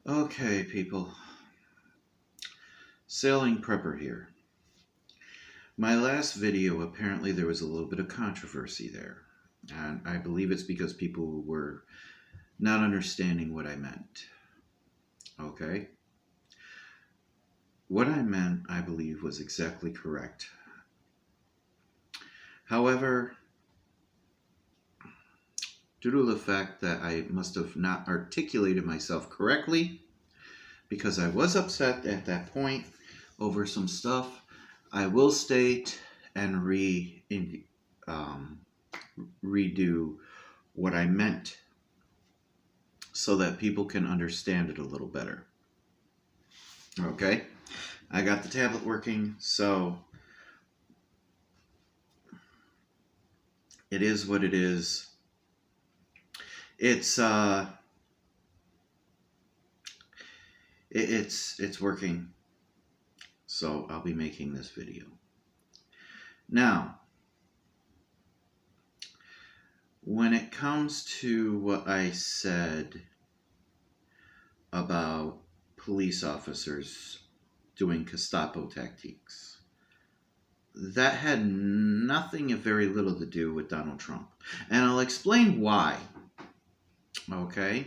Okay, people. Sailing Prepper here. My last video, apparently there was a little bit of controversy there. And I believe it's because people were not understanding what I meant. Okay? What I meant, I believe, was exactly correct. However, due to the fact that I must have not articulated myself correctly, because I was upset at that point over some stuff, I will state and um, redo what I meant so that people can understand it a little better. Okay? I got the tablet working, so it is what it is. It's it's working. So I'll be making this video. Now, when it comes to what I said about police officers doing Gestapo tactics, that had nothing, if very little, to do with Donald Trump. And I'll explain why. Okay?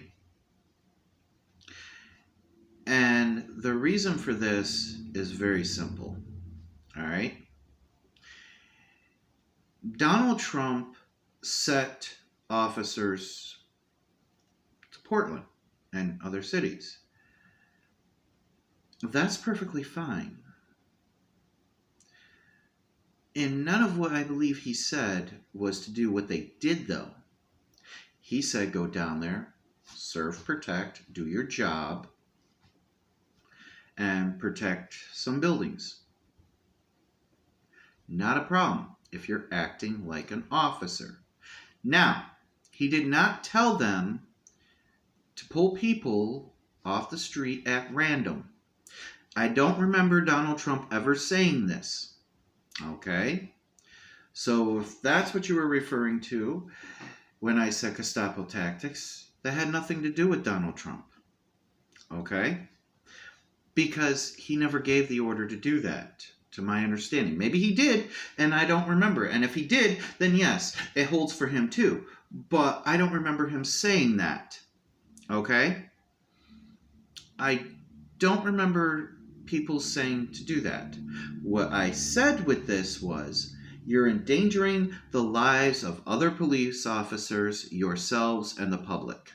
And the reason for this is very simple. All right? Donald Trump set officers to Portland and other cities. That's perfectly fine. And none of what I believe he said was to do what they did, though. He said go down there, serve, protect, do your job, and protect some buildings. Not a problem if you're acting like an officer. Now, he did not tell them to pull people off the street at random. I don't remember Donald Trump ever saying this. Okay? So if that's what you were referring to when I said Gestapo tactics, that had nothing to do with Donald Trump. Okay? Because he never gave the order to do that, to my understanding. Maybe he did, and I don't remember. And if he did, then yes, it holds for him too. But I don't remember him saying that. Okay? I don't remember people saying to do that. What I said with this was, you're endangering the lives of other police officers, yourselves, and the public.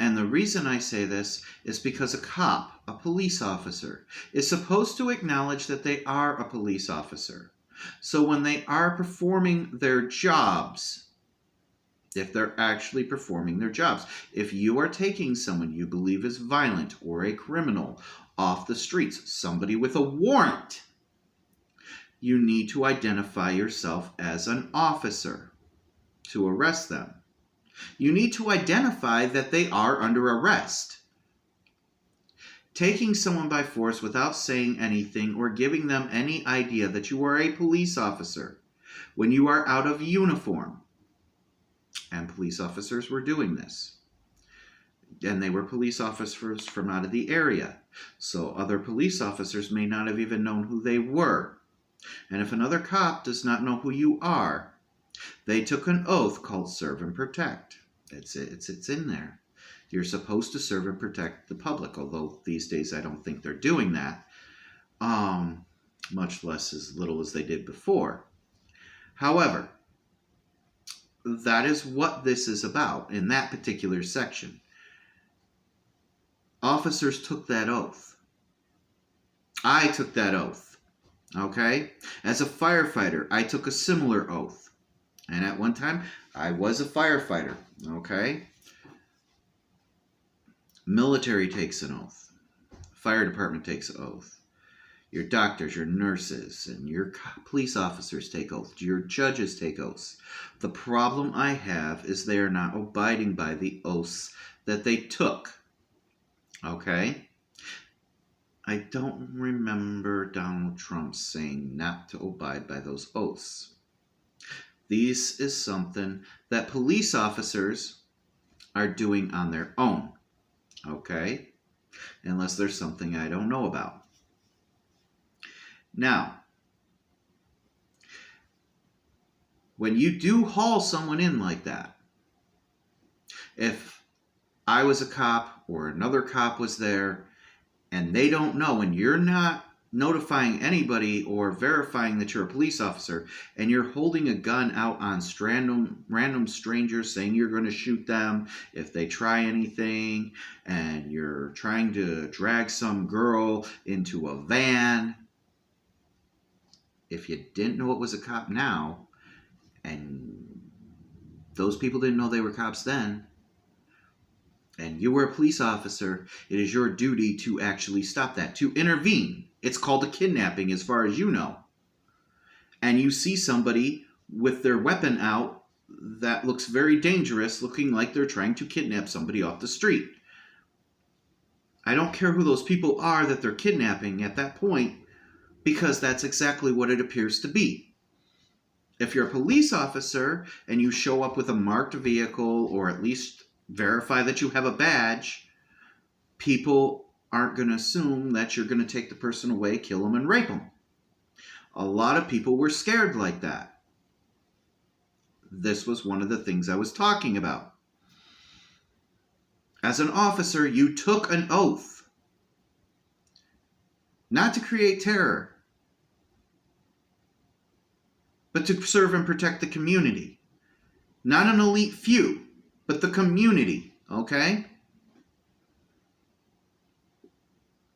And the reason I say this is because a cop, a police officer, is supposed to acknowledge that they are a police officer. So when they are performing their jobs, if they're actually performing their jobs, if you are taking someone you believe is violent or a criminal off the streets, somebody with a warrant, you need to identify yourself as an officer to arrest them. You need to identify that they are under arrest. Taking someone by force without saying anything or giving them any idea that you are a police officer when you are out of uniform, and police officers were doing this, and they were police officers from out of the area, so other police officers may not have even known who they were. And if another cop does not know who you are, they took an oath called serve and protect. It's in there. You're supposed to serve and protect the public, although these days I don't think they're doing that, much less as little as they did before. However, that is what this is about in that particular section. Officers took that oath. I took that oath. Okay? As a firefighter, I took a similar oath. And at one time, I was a firefighter. Okay? Military takes an oath. Fire department takes an oath. Your doctors, your nurses, and your police officers take oaths. Your judges take oaths. The problem I have is they are not abiding by the oaths that they took. Okay? I don't remember Donald Trump saying not to abide by those oaths. This is something that police officers are doing on their own. Okay? Unless there's something I don't know about. Now, when you do haul someone in like that, if I was a cop or another cop was there and they don't know and you're not notifying anybody or verifying that you're a police officer and you're holding a gun out on random strangers saying you're going to shoot them if they try anything, and you're trying to drag some girl into a van, if you didn't know it was a cop now and those people didn't know they were cops then, and you were a police officer, it is your duty to actually stop that, to intervene. It's called a kidnapping as far as you know. And you see somebody with their weapon out that looks very dangerous, looking like they're trying to kidnap somebody off the street. I don't care who those people are that they're kidnapping at that point, because that's exactly what it appears to be. If you're a police officer and you show up with a marked vehicle, or at least verify that you have a badge, people aren't going to assume that you're going to take the person away, kill them, and rape them. A lot of people were scared like that. This was one of the things I was talking about. As an officer, you took an oath not to create terror, but to serve and protect the community. Not an elite few, but the community, okay?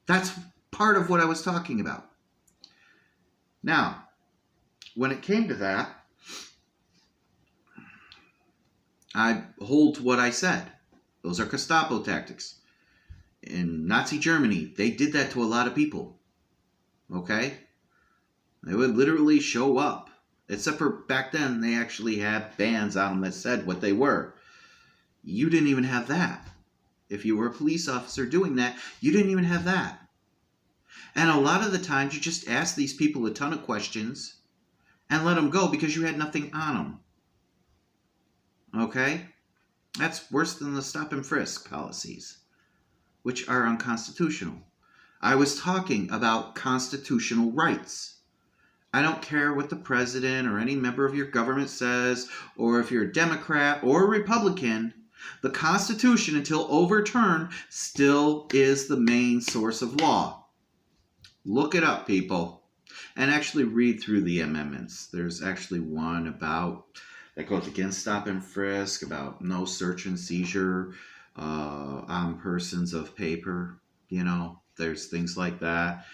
That's part of what I was talking about. Now, when it came to that, I hold to what I said. Those are Gestapo tactics. In Nazi Germany, they did that to a lot of people. Okay? They would literally show up. Except for back then, they actually had bands on them that said what they were. You didn't even have that. If you were a police officer doing that, you didn't even have that. And a lot of the times, you just asked these people a ton of questions and let them go because you had nothing on them. Okay? That's worse than the stop and frisk policies, which are unconstitutional. I was talking about constitutional rights. I don't care what the president or any member of your government says, or if you're a Democrat or a Republican, the Constitution, until overturned, still is the main source of law. Look it up, people, and actually read through the amendments. There's actually one about that goes against stop and frisk, about no search and seizure on persons of paper. There's things like that.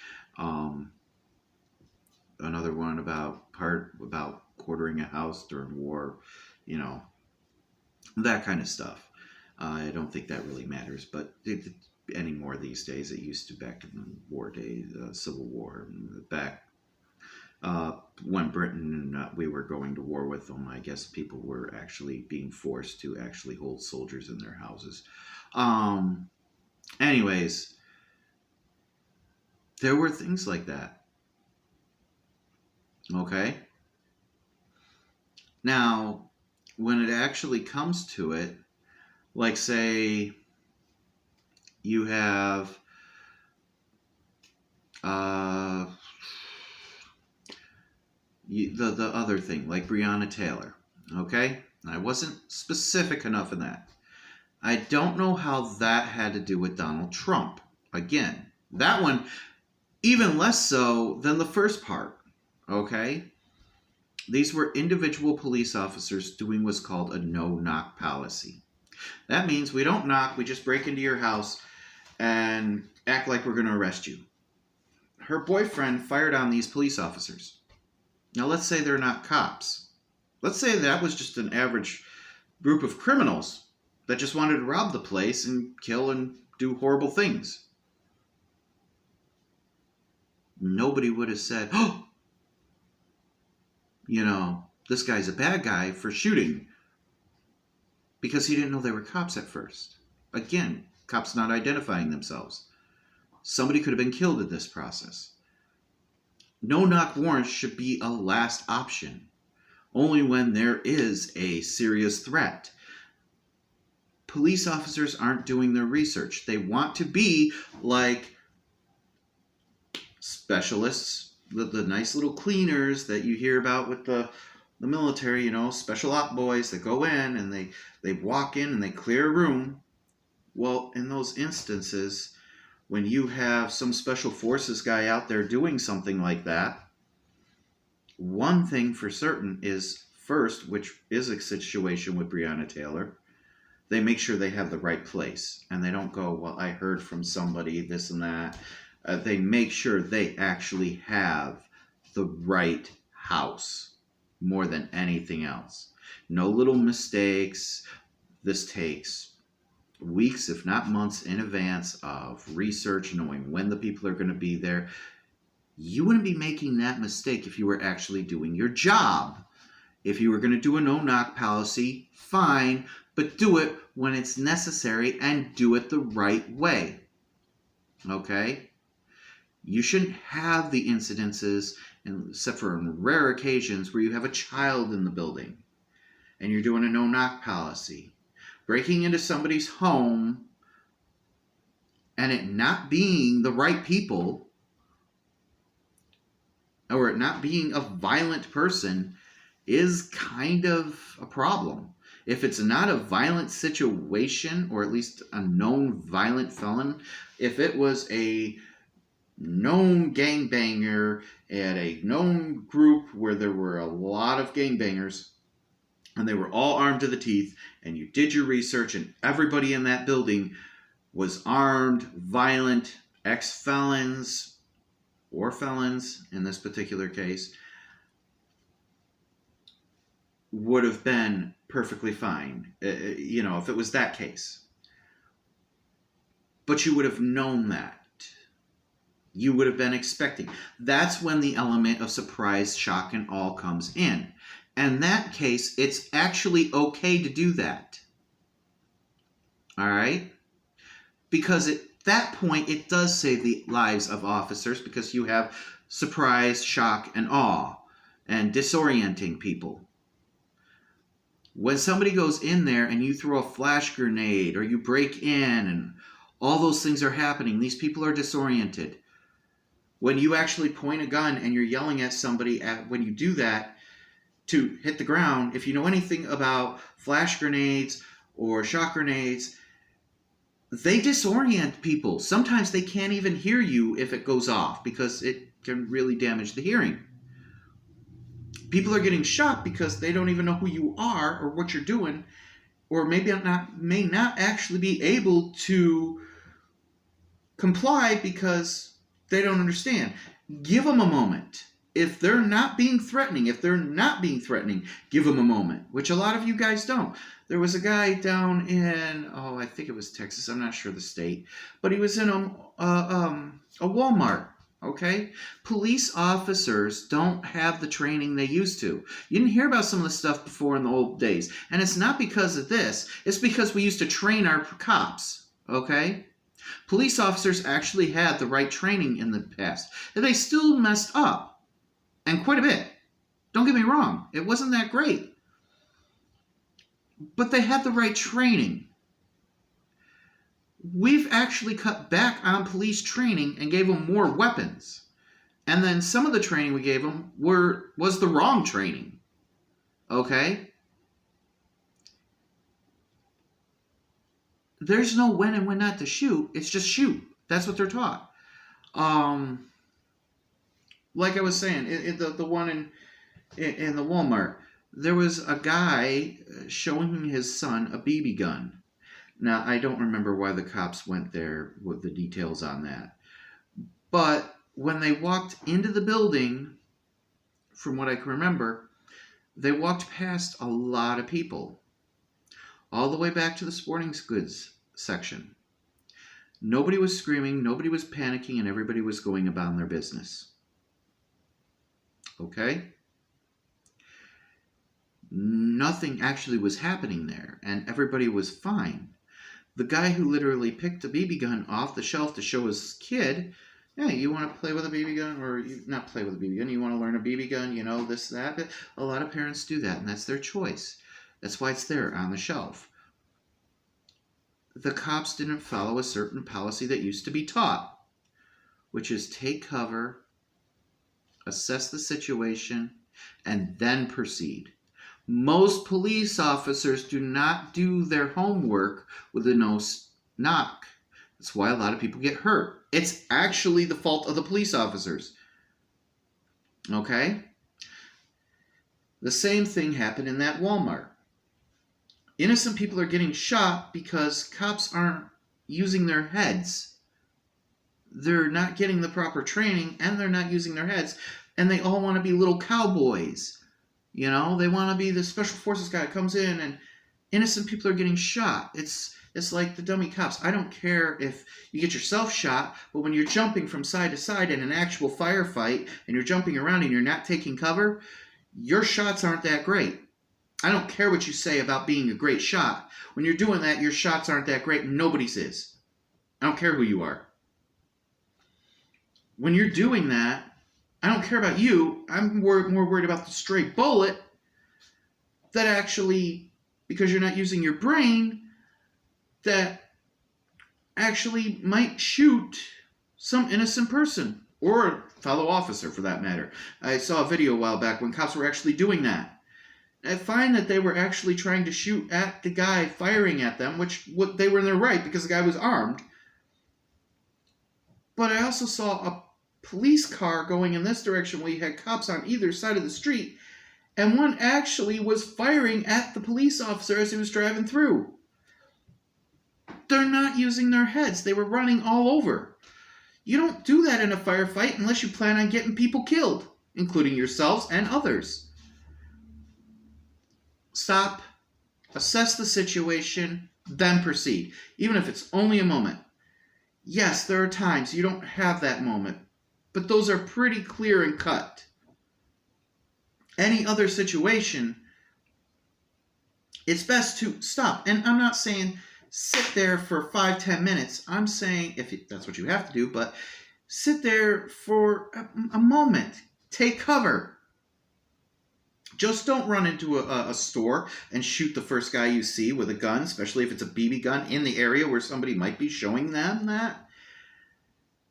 Another one about quartering a house during war, that kind of stuff. I don't think that really matters, but anymore these days. It used to back in the war days, Civil War, back when Britain, we were going to war with them. I guess people were actually being forced to actually hold soldiers in their houses. Anyways, there were things like that. Okay? Now, when it actually comes to it, like say you have the other thing, like Breonna Taylor, okay? I wasn't specific enough in that. I don't know how that had to do with Donald Trump. Again, that one, even less so than the first part, okay? These were individual police officers doing what's called a no-knock policy. That means we don't knock, we just break into your house and act like we're going to arrest you. Her boyfriend fired on these police officers. Now, let's say they're not cops. Let's say that was just an average group of criminals that just wanted to rob the place and kill and do horrible things. Nobody would have said, oh, this guy's a bad guy for shooting, because he didn't know they were cops at first. Again, cops not identifying themselves. Somebody could have been killed in this process. No-knock warrants should be a last option, only when there is a serious threat. police officers aren't doing their research. They want to be like specialists, the nice little cleaners that you hear about with the military, special op boys that go in and they walk in and they clear a room. Well, in those instances, when you have some special forces guy out there doing something like that, one thing for certain is, first, which is a situation with Breonna Taylor, they make sure they have the right place. And they don't go, well, I heard from somebody this and that. They make sure they actually have the right house more than anything else. No little mistakes. This takes weeks, if not months in advance of research, knowing when the people are going to be there. You wouldn't be making that mistake if you were actually doing your job. If you were going to do a no-knock policy, fine, but do it when it's necessary and do it the right way. Okay? You shouldn't have the incidences, except for on rare occasions, where you have a child in the building and you're doing a no-knock policy. Breaking into somebody's home and it not being the right people, or it not being a violent person, is kind of a problem. If it's not a violent situation, or at least a known violent felon, if it was a known gangbanger at a known group where there were a lot of gangbangers and they were all armed to the teeth, and you did your research and everybody in that building was armed, violent, ex-felons or felons in this particular case, would have been perfectly fine, if it was that case. But you would have known that. You would have been expecting. That's when the element of surprise, shock, and awe comes in. And in that case, it's actually okay to do that. All right? Because at that point, it does save the lives of officers, because you have surprise, shock, and awe, and disorienting people. When somebody goes in there and you throw a flash grenade or you break in and all those things are happening, these people are disoriented. When you actually point a gun and you're yelling at somebody when you do that to hit the ground, if you know anything about flash grenades or shock grenades, they disorient people. Sometimes they can't even hear you if it goes off, because it can really damage the hearing. People are getting shot because they don't even know who you are or what you're doing, or may not actually be able to comply because they don't understand. Give them a moment. If they're not being threatening, give them a moment, which a lot of you guys don't. There was a guy down in, I think it was Texas, I'm not sure the state, but he was in a Walmart. Okay? Police officers don't have the training they used to. You didn't hear about some of the stuff before in the old days. And it's not because of this. It's because we used to train our cops. Okay? Police officers actually had the right training in the past. And they still messed up. And quite a bit. Don't get me wrong. It wasn't that great. But they had the right training. We've actually cut back on police training and gave them more weapons. And then some of the training we gave them was the wrong training. Okay? There's no when and when not to shoot. It's just shoot. That's what they're taught. Like I was saying, the one in the Walmart, there was a guy showing his son a BB gun. Now, I don't remember why the cops went there with the details on that. But when they walked into the building, from what I can remember, they walked past a lot of people. All the way back to the sporting goods section. Nobody was screaming, nobody was panicking, and everybody was going about their business. Okay? Nothing actually was happening there, and everybody was fine. The guy who literally picked a BB gun off the shelf to show his kid, hey, you want to play with a BB gun? Or not play with a BB gun, you want to learn a BB gun, this, that. But a lot of parents do that, and that's their choice. That's why it's there on the shelf. the cops didn't follow a certain policy that used to be taught, which is take cover, assess the situation, and then proceed. Most police officers do not do their homework with a no knock. That's why a lot of people get hurt. It's actually the fault of the police officers. Okay? The same thing happened in that Walmart. Innocent people are getting shot because cops aren't using their heads. They're not getting the proper training, and they're not using their heads, and they all want to be little cowboys. You know, they want to be the special forces guy that comes in, and innocent people are getting shot. It's like the dummy cops. I don't care if you get yourself shot, but when you're jumping from side to side in an actual firefight, and you're jumping around and you're not taking cover, your shots aren't that great. I don't care what you say about being a great shot. When you're doing that, your shots aren't that great, and nobody's is. I don't care who you are. When you're doing that, I don't care about you. I'm more worried about the stray bullet that actually, because you're not using your brain, that actually might shoot some innocent person or a fellow officer for that matter. I saw a video a while back when cops were actually doing that. I find that they were actually trying to shoot at the guy firing at them, which they were in their right because the guy was armed. But I also saw a police car going in this direction where you had cops on either side of the street, and one actually was firing at the police officer as he was driving through. They're not using their heads. They were running all over. You don't do that in a firefight unless you plan on getting people killed, including yourselves and others. Stop, assess the situation, then proceed, even if it's only a moment. Yes, there are times you don't have that moment, but those are pretty clear and cut. Any other situation, it's best to stop. And I'm not saying sit there for 5-10 minutes. I'm saying, if that's what you have to do, but sit there for a moment. Take cover. Just don't run into a store and shoot the first guy you see with a gun, especially if it's a BB gun in the area where somebody might be showing them that.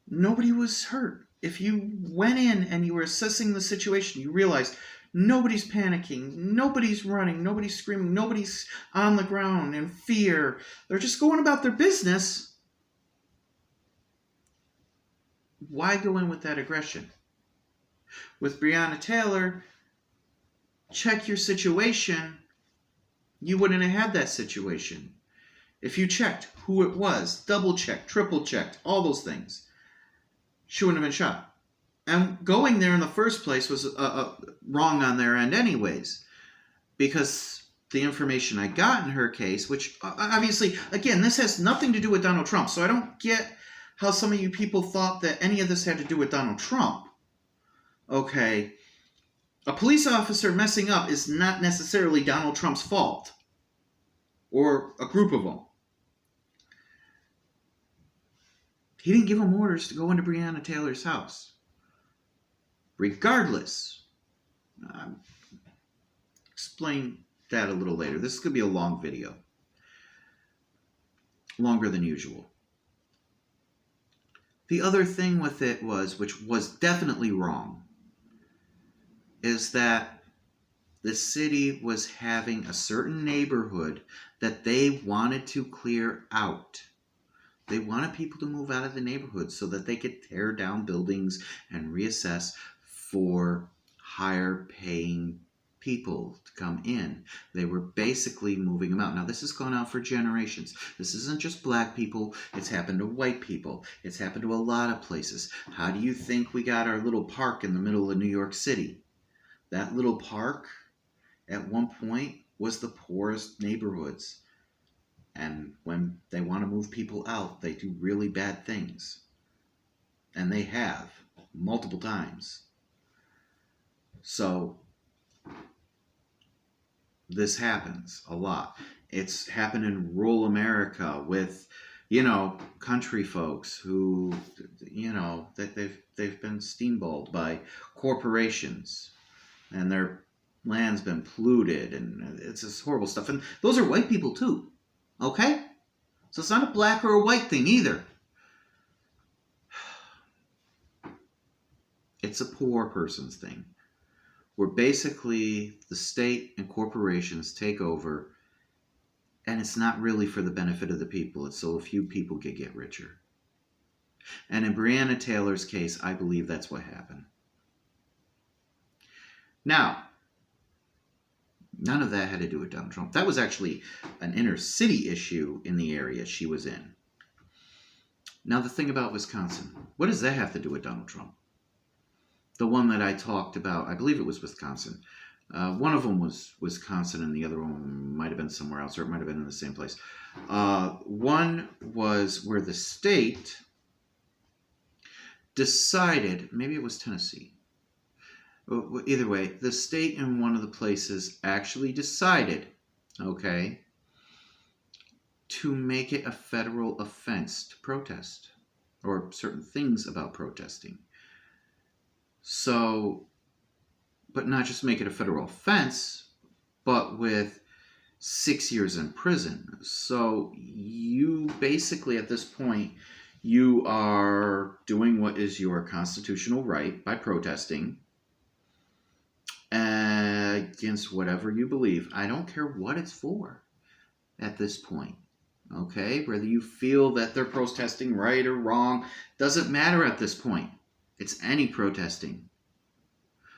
Nobody was hurt. If you went in and you were assessing the situation, you realized nobody's panicking, nobody's running, nobody's screaming, nobody's on the ground in fear. They're just going about their business. Why go in with that aggression? With Breonna Taylor, check your situation. You wouldn't have had that situation. If you checked who it was, double checked, triple checked, all those things, she wouldn't have been shot. And going there in the first place was wrong on their end anyways, because the information I got in her case, which obviously, again, this has nothing to do with Donald Trump, so I don't get how some of you people thought that any of this had to do with Donald Trump. Okay, a police officer messing up is not necessarily Donald Trump's fault, or a group of them. He didn't give them orders to go into Breonna Taylor's house. Regardless, explain that a little later. This is going to be a long video. Longer than usual. The other thing with it was, which was definitely wrong, is that the city was having a certain neighborhood that they wanted to clear out. They wanted people to move out of the neighborhood so that they could tear down buildings and reassess for higher paying people to come in. They were basically moving them out. Now, this has gone on for generations. This isn't just black people. It's happened to white people. It's happened to a lot of places. How do you think we got our little park in the middle of New York City? That little park, at one point, was the poorest neighborhoods. And when they want to move people out, they do really bad things. And they have, multiple times. So, this happens a lot. It's happened in rural America with, country folks who, they've been steamrolled by corporations. And their land's been polluted, and it's this horrible stuff. And those are white people too, okay? So it's not a black or a white thing either. It's a poor person's thing, where basically the state and corporations take over, and it's not really for the benefit of the people. It's so a few people can get richer. And in Breonna Taylor's case, I believe that's what happened. Now, none of that had to do with Donald Trump. That was actually an inner city issue in the area she was in. Now, the thing about Wisconsin, what does that have to do with Donald Trump? The one that I talked about, I believe it was Wisconsin. One of them was Wisconsin, and the other one might have been somewhere else, or it might have been in the same place. One was where the state decided, maybe it was Tennessee. Either way, the state in one of the places actually decided, okay, to make it a federal offense to protest, or certain things about protesting. So, but not just make it a federal offense, but with 6 years in prison. So you basically, at this point, you are doing what is your constitutional right by protesting against whatever you believe. I don't care what it's for at this point. Okay? Whether you feel that they're protesting right or wrong, doesn't matter at this point. It's any protesting.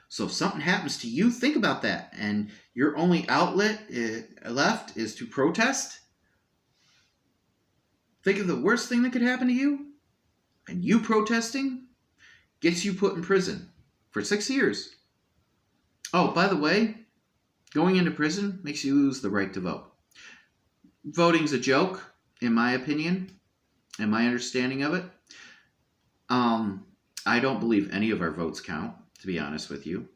So if something happens to you, think about that. And your only outlet left is to protest. Think of the worst thing that could happen to you. And you protesting gets you put in prison for 6 years. Oh, by the way, going into prison makes you lose the right to vote. Voting's a joke, in my opinion, and my understanding of it. I don't believe any of our votes count, to be honest with you.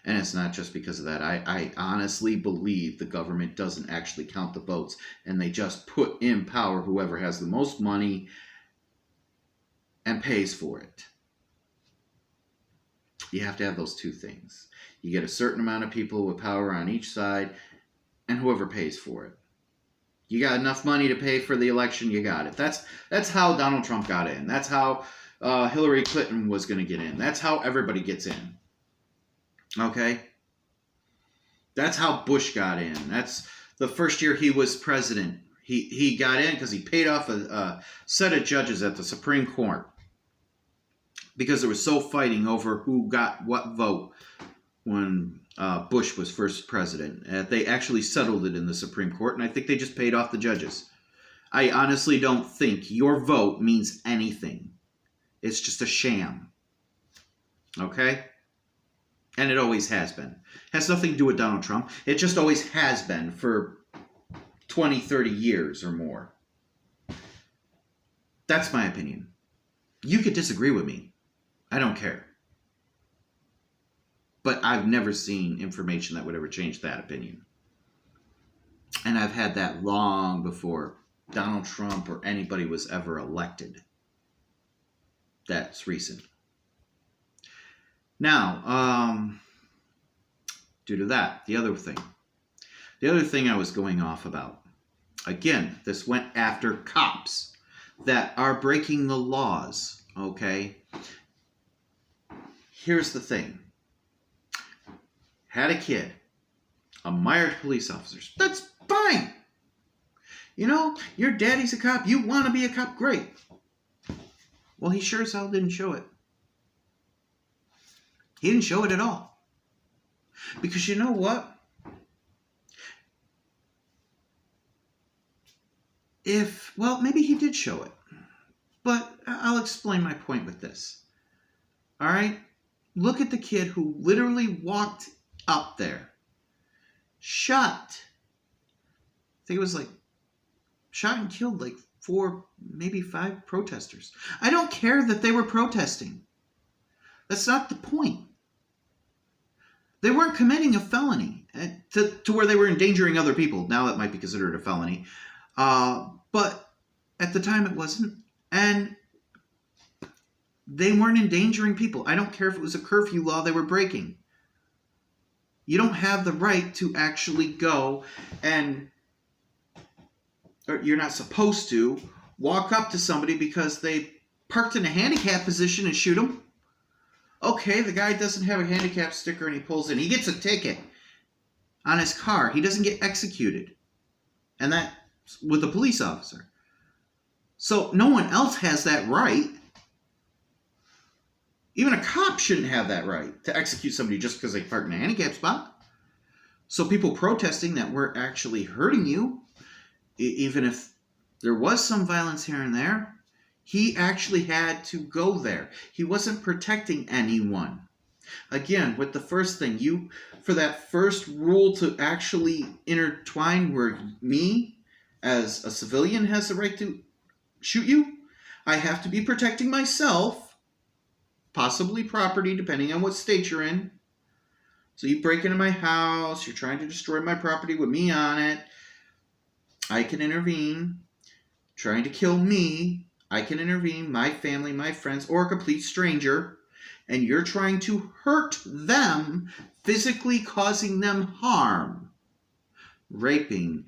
And it's not just because of that. I honestly believe the government doesn't actually count the votes, and they just put in power whoever has the most money and pays for it. You have to have those two things. You get a certain amount of people with power on each side, and whoever pays for it. You got enough money to pay for the election, you got it. That's how Donald Trump got in. That's how Hillary Clinton was going to get in. That's how everybody gets in. Okay? That's how Bush got in. That's the first year he was president. He got in because he paid off a set of judges at the Supreme Court because there was so fighting over who got what vote when Bush was first president. They actually settled it in the Supreme Court, and I think they just paid off the judges. I honestly don't think your vote means anything. It's just a sham. Okay? And it always has been. It has nothing to do with Donald Trump. It just always has been for 20, 30 years or more. That's my opinion. You could disagree with me. I don't care. But I've never seen information that would ever change that opinion. And I've had that long before Donald Trump or anybody was ever elected. That's recent. Now, due to that, the other thing I was going off about, again, this went after cops that are breaking the laws, okay? Here's the thing. Had a kid, admired police officers. That's fine. You know, your daddy's a cop. You want to be a cop. Great. Well, he sure as hell didn't show it. He didn't show it at all. Because you know what? Maybe he did show it. But I'll explain my point with this. All right? Look at the kid who literally walked up there. Shot and killed 4, maybe 5 protesters. I don't care that they were protesting. That's not the point. They weren't committing a felony to where they were endangering other people. Now that might be considered a felony. But at the time it wasn't. And they weren't endangering people. I don't care if it was a curfew law they were breaking. You don't have the right to actually go and or you're not supposed to, walk up to somebody because they parked in a handicap position and shoot them. Okay, the guy doesn't have a handicap sticker and he pulls in. He gets a ticket on his car. He doesn't get executed. And that's with a police officer. So no one else has that right. Even a cop shouldn't have that right to execute somebody just because they parked in a handicap spot. So people protesting that we're actually hurting you, even if there was some violence here and there, he actually had to go there. He wasn't protecting anyone. Again, with the first thing, for that first rule to actually intertwine where me, as a civilian, has the right to shoot you, I have to be protecting myself, possibly property, depending on what state you're in. So you break into my house, you're trying to destroy my property with me on it, I can intervene. Trying to kill me, I can intervene, my family, my friends, or a complete stranger, and you're trying to hurt them, physically causing them harm. Raping,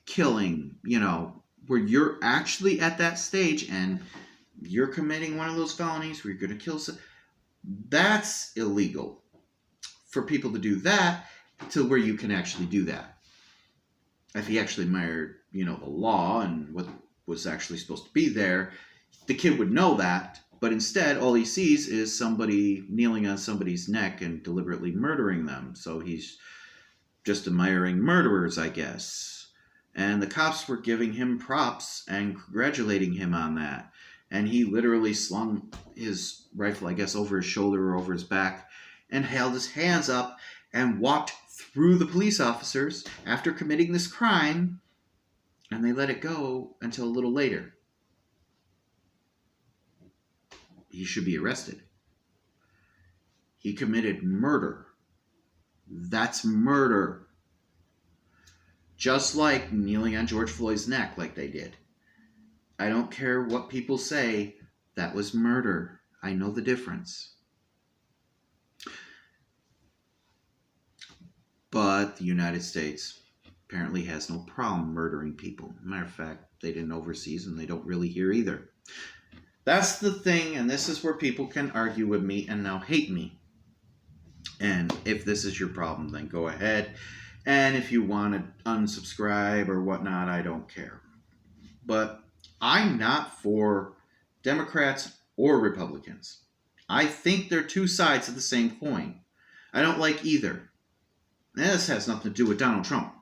killing, where you're actually at that stage and you're committing one of those felonies where you're going to kill someone. That's illegal. For people to do that, to where you can actually do that. If he actually admired, the law and what was actually supposed to be there, the kid would know that. But instead, all he sees is somebody kneeling on somebody's neck and deliberately murdering them. So he's just admiring murderers, I guess. And the cops were giving him props and congratulating him on that. And he literally slung his rifle, I guess, over his shoulder or over his back and held his hands up and walked through the police officers after committing this crime, and they let it go until a little later. He should be arrested. He committed murder. That's murder. Just like kneeling on George Floyd's neck like they did. I don't care what people say, that was murder. I know the difference. But the United States apparently has no problem murdering people. Matter of fact, they didn't overseas and they don't really here either. That's the thing, and this is where people can argue with me and now hate me. And if this is your problem, then go ahead. And if you want to unsubscribe or whatnot, I don't care. But I'm not for Democrats or Republicans. I think they're two sides of the same coin. I don't like either. And this has nothing to do with Donald Trump.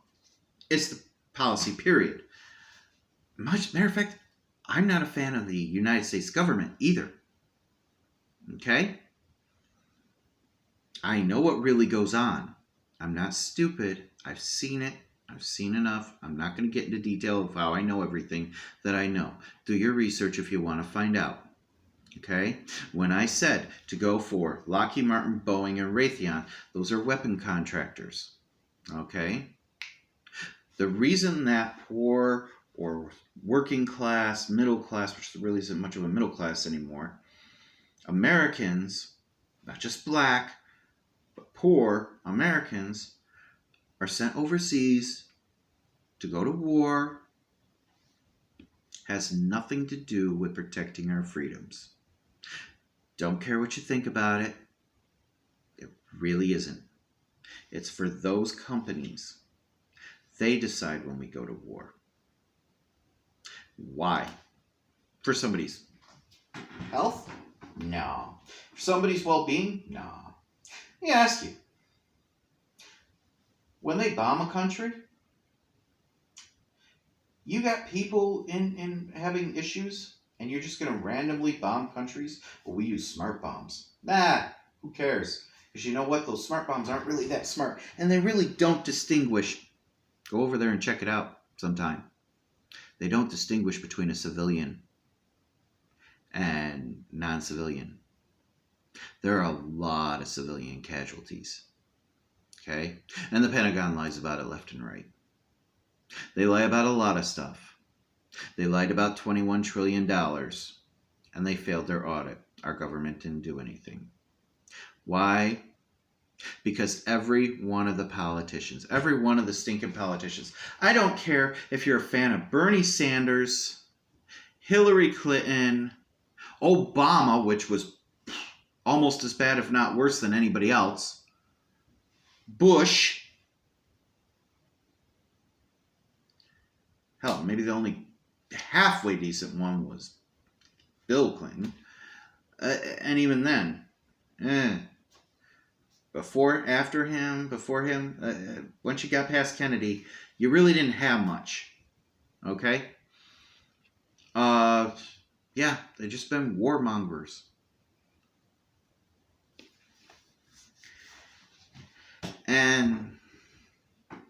It's the policy, period. Matter of fact, I'm not a fan of the United States government either. Okay? I know what really goes on. I'm not stupid. I've seen it. I've seen enough. I'm not going to get into detail of how I know everything that I know. Do your research if you want to find out. Okay? When I said to go for Lockheed Martin, Boeing, and Raytheon, those are weapon contractors. Okay? The reason that poor or working class, middle class, which really isn't much of a middle class anymore, Americans, not just black, but poor Americans, are sent overseas to go to war, has nothing to do with protecting our freedoms. Don't care what you think about it. It really isn't. It's for those companies. They decide when we go to war. Why? For somebody's health? No. For somebody's well-being? No. Let me ask you. When they bomb a country, you got people in having issues, and you're just going to randomly bomb countries? Well, we use smart bombs. Nah, who cares? Because you know what? Those smart bombs aren't really that smart, and they really don't distinguish. Go over there and check it out sometime. They don't distinguish between a civilian and non-civilian. There are a lot of civilian casualties. Okay? And the Pentagon lies about it left and right. They lie about a lot of stuff. They lied about $21 trillion, and they failed their audit. Our government didn't do anything. Why? Because every one of the politicians, every one of the stinking politicians, I don't care if you're a fan of Bernie Sanders, Hillary Clinton, Obama, which was almost as bad, if not worse, than anybody else, Bush, hell, maybe the only halfway decent one was Bill Clinton. And even then, before him, once you got past Kennedy, you really didn't have much. Okay? Yeah, they've just been warmongers. And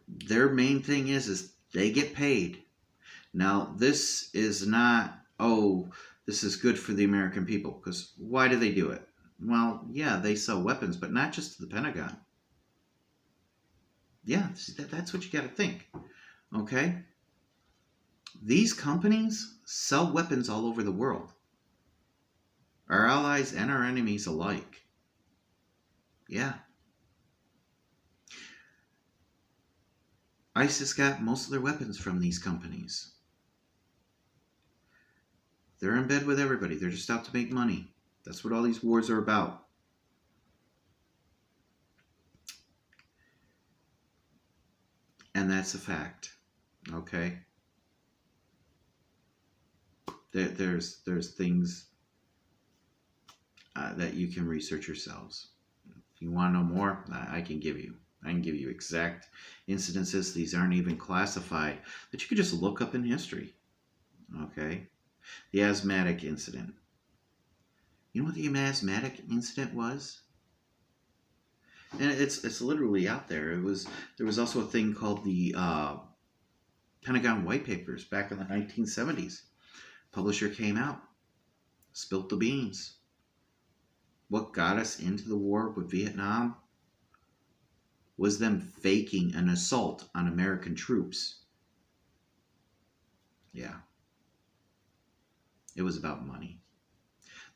their main thing is they get paid. Now, this is not, this is good for the American people. Because why do they do it? Well, yeah, they sell weapons, but not just to the Pentagon. Yeah, that's what you got to think. Okay? These companies sell weapons all over the world. Our allies and our enemies alike. Yeah. ISIS got most of their weapons from these companies. They're in bed with everybody. They're just out to make money. That's what all these wars are about. And that's a fact. Okay? There's things that you can research yourselves. If you want to know more, I can give you. I can give you exact incidences. These aren't even classified, but you could just look up in history. Okay? The asthmatic incident. You know what the asthmatic incident was? And it's literally out there. There was also a thing called the Pentagon White Papers back in the 1970s. Publisher came out, spilt the beans. What got us into the war with Vietnam was them faking an assault on American troops. Yeah. It was about money.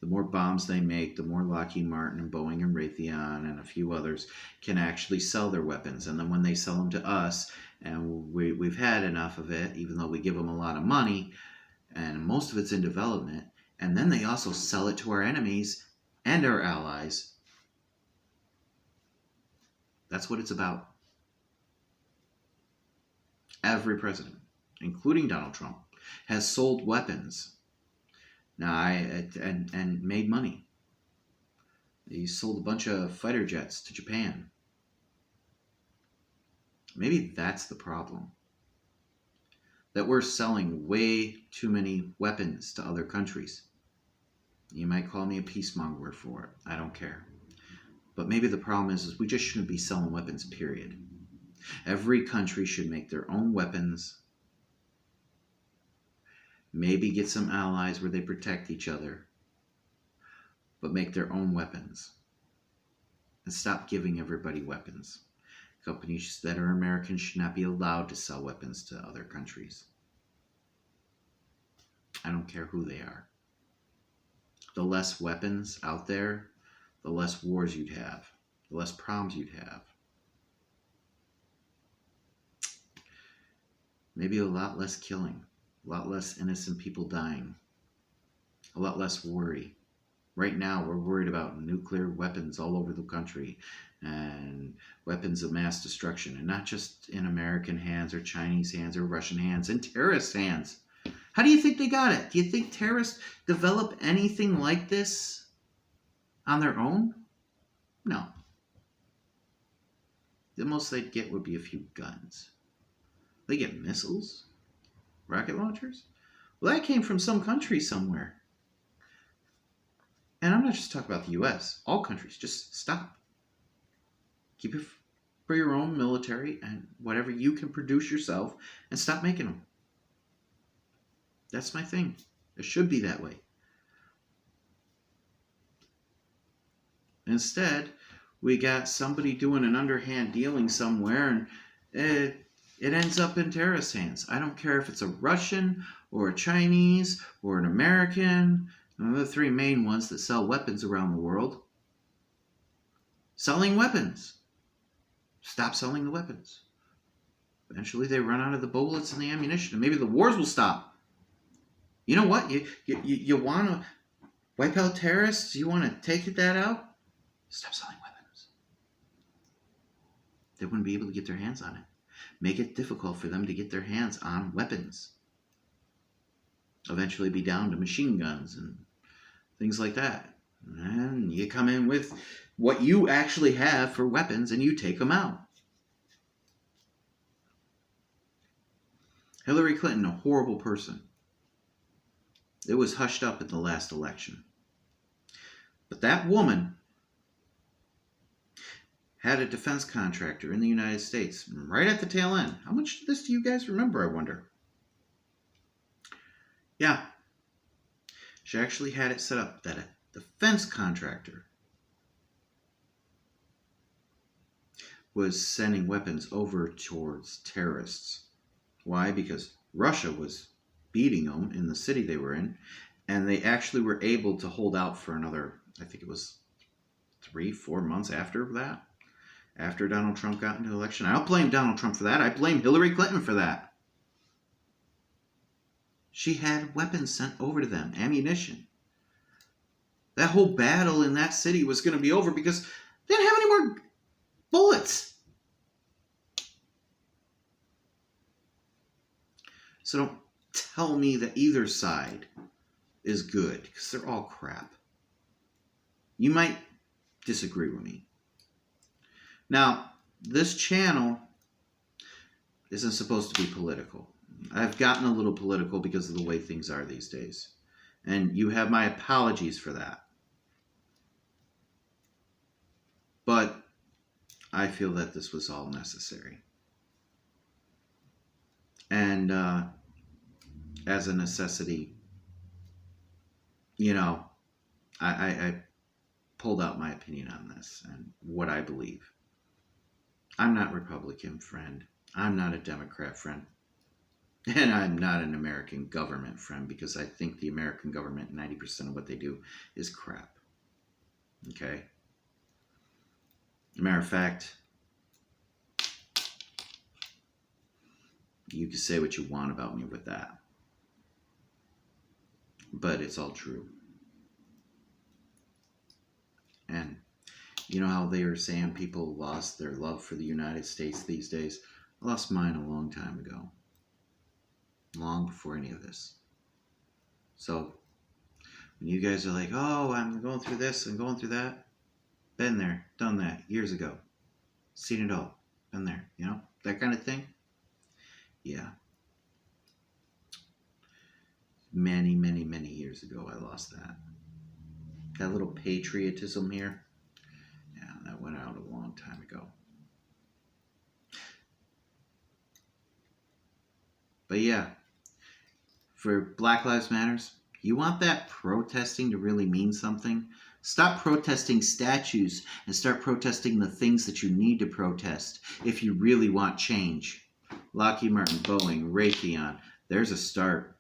The more bombs they make, the more Lockheed Martin and Boeing and Raytheon and a few others can actually sell their weapons. And then when they sell them to us, and we've had enough of it, even though we give them a lot of money, and most of it's in development, and then they also sell it to our enemies and our allies. That's what it's about. Every president, including Donald Trump, has sold weapons. Now, and made money. He sold a bunch of fighter jets to Japan. Maybe that's the problem. That we're selling way too many weapons to other countries. You might call me a peacemonger for it. I don't care. But maybe the problem is we just shouldn't be selling weapons, period. Every country should make their own weapons. Maybe get some allies where they protect each other, but make their own weapons. And stop giving everybody weapons. Companies that are American should not be allowed to sell weapons to other countries. I don't care who they are. The less weapons out there, the less wars you'd have, the less problems you'd have. Maybe a lot less killing. A lot less innocent people dying. A lot less worry. Right now, we're worried about nuclear weapons all over the country and weapons of mass destruction. And not just in American hands or Chinese hands or Russian hands and terrorist hands. How do you think they got it? Do you think terrorists develop anything like this on their own? No. The most they'd get would be a few guns. They get missiles? Rocket launchers? Well, that came from some country somewhere. And I'm not just talking about the US. All countries, just stop. Keep it for your own military and whatever you can produce yourself, and stop making them. That's my thing. It should be that way. Instead, we got somebody doing an underhand dealing somewhere, and it ends up in terrorist hands. I don't care if it's a Russian or a Chinese or an American. They're the three main ones that sell weapons around the world. Selling weapons. Stop selling the weapons. Eventually they run out of the bullets and the ammunition, and maybe the wars will stop. You know what? You want to wipe out terrorists? You want to take that out? Stop selling weapons. They wouldn't be able to get their hands on it. Make it difficult for them to get their hands on weapons. Eventually be down to machine guns and things like that. And you come in with what you actually have for weapons and you take them out. Hillary Clinton, a horrible person. It was hushed up at the last election. But that woman had a defense contractor in the United States right at the tail end. How much of this do you guys remember, I wonder? Yeah. She actually had it set up that a defense contractor was sending weapons over towards terrorists. Why? Because Russia was beating them in the city they were in, and they actually were able to hold out for another, I think it was 3-4 months after that, after Donald Trump got into the election. I don't blame Donald Trump for that. I blame Hillary Clinton for that. She had weapons sent over to them, ammunition. That whole battle in that city was going to be over because they didn't have any more bullets. So don't tell me that either side is good, because they're all crap. You might disagree with me. Now, this channel isn't supposed to be political. I've gotten a little political because of the way things are these days. And you have my apologies for that. But I feel that this was all necessary. And as a necessity, I pulled out my opinion on this and what I believe. I'm not Republican, friend. I'm not a Democrat, friend. And I'm not an American government friend, because I think the American government, 90% of what they do is crap. Okay? Matter of fact, you can say what you want about me with that, but it's all true. And you know how they are saying people lost their love for the United States these days? I lost mine a long time ago. Long before any of this. So, when you guys are like, oh, I'm going through this and going through that, been there, done that, years ago. Seen it all. Been there, that kind of thing. Yeah. Many, many, many years ago, I lost that. That little patriotism here, yeah, that went out a long time ago. But yeah, for Black Lives Matters, you want that protesting to really mean something? Stop protesting statues and start protesting the things that you need to protest if you really want change. Lockheed Martin, Boeing, Raytheon, there's a start.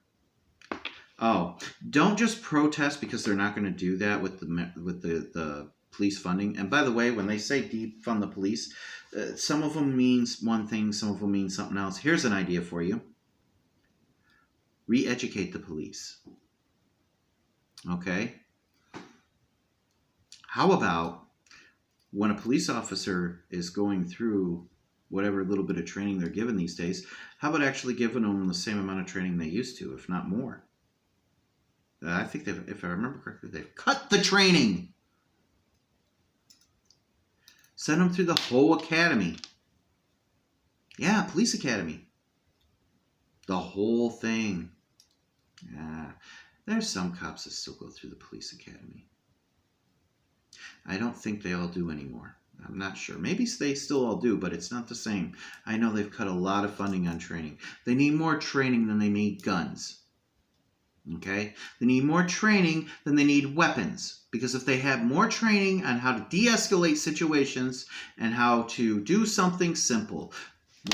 Oh, don't just protest because they're not going to do that with the police funding. And by the way, when they say defund the police, some of them means one thing, some of them mean something else. Here's an idea for you. Re-educate the police. Okay? How about when a police officer is going through whatever little bit of training they're given these days, how about actually giving them the same amount of training they used to, if not more? I think if I remember correctly, they've cut the training. Send them through the whole academy. Yeah, police academy. The whole thing. Yeah, there's some cops that still go through the police academy. I don't think they all do anymore. I'm not sure. Maybe they still all do, but it's not the same. I know they've cut a lot of funding on training. They need more training than they need guns. Okay? They need more training than they need weapons. Because if they have more training on how to de-escalate situations and how to do something simple,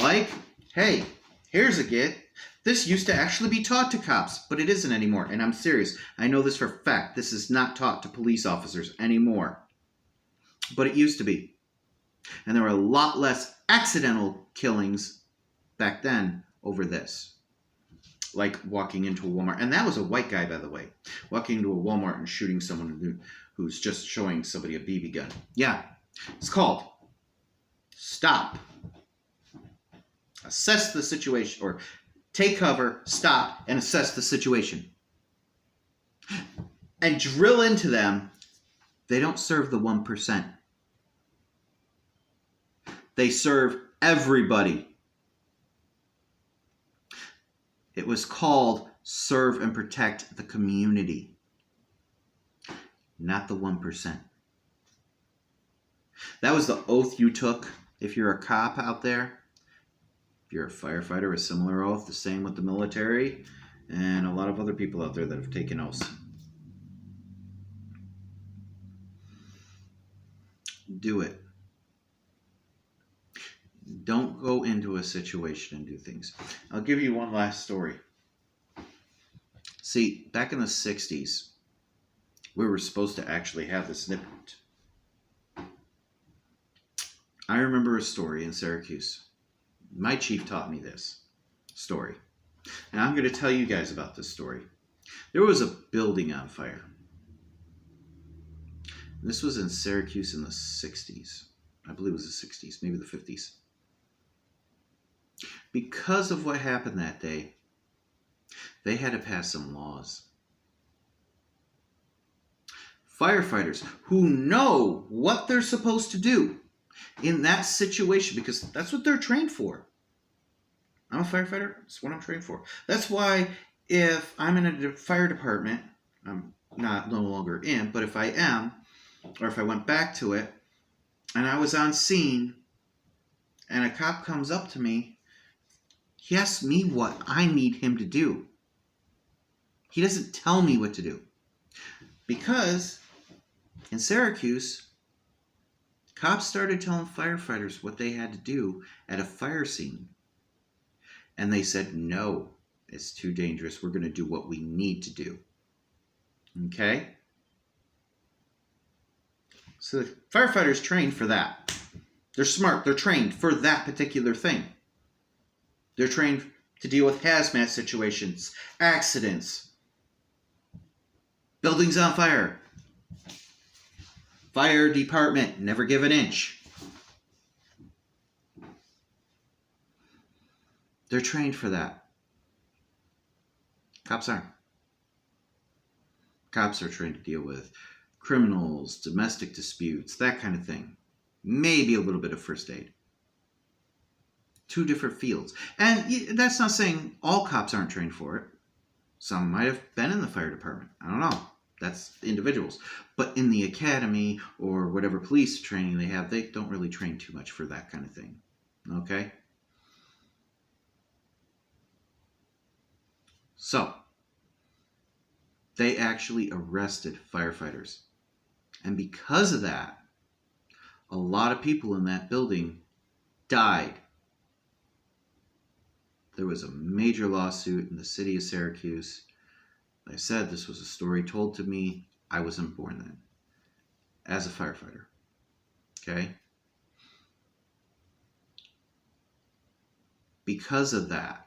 like, hey, here's a git. This used to actually be taught to cops, but it isn't anymore. And I'm serious. I know this for a fact. This is not taught to police officers anymore. But it used to be. And there were a lot less accidental killings back then over this. Like walking into a Walmart. And that was a white guy, by the way. Walking into a Walmart and shooting someone who's just showing somebody a BB gun. Yeah. It's called stop. Assess the situation. Or take cover, stop, and assess the situation. And drill into them. They don't serve the 1%. They serve everybody. It was called serve and protect the community, not the 1%. That was the oath you took if you're a cop out there. If you're a firefighter, a similar oath, the same with the military, and a lot of other people out there that have taken oaths. Do it. Don't go into a situation and do things. I'll give you one last story. See, back in the 60s, we were supposed to actually have this nipped. I remember a story in Syracuse. My chief taught me this story. And I'm going to tell you guys about this story. There was a building on fire. This was in Syracuse in the 60s. I believe it was the 60s, maybe the 50s. Because of what happened that day, they had to pass some laws. Firefighters who know what they're supposed to do in that situation, because that's what they're trained for. I'm a firefighter. That's what I'm trained for. That's why if I'm in a fire department, I'm no longer in, but if I am, or if I went back to it, and I was on scene, and a cop comes up to me, he asks me what I need him to do. He doesn't tell me what to do. Because in Syracuse, cops started telling firefighters what they had to do at a fire scene. And they said, no, it's too dangerous. We're going to do what we need to do. Okay? So the firefighters trained for that. They're smart. They're trained for that particular thing. They're trained to deal with hazmat situations, accidents, buildings on fire. Fire department, never give an inch. They're trained for that. Cops aren't. Cops are trained to deal with criminals, domestic disputes, that kind of thing. Maybe a little bit of first aid. Two different fields. And that's not saying all cops aren't trained for it. Some might have been in the fire department. I don't know. That's individuals. But in the academy or whatever police training they have, they don't really train too much for that kind of thing. Okay? So, they actually arrested firefighters. And because of that, a lot of people in that building died. There was a major lawsuit in the city of Syracuse. Like I said, this was a story told to me. I wasn't born then. As a firefighter. Okay? Because of that,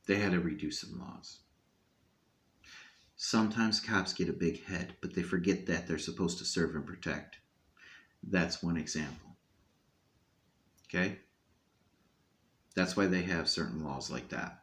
they had to redo some laws. Sometimes cops get a big head, but they forget that they're supposed to serve and protect. That's one example. Okay? That's why they have certain laws like that.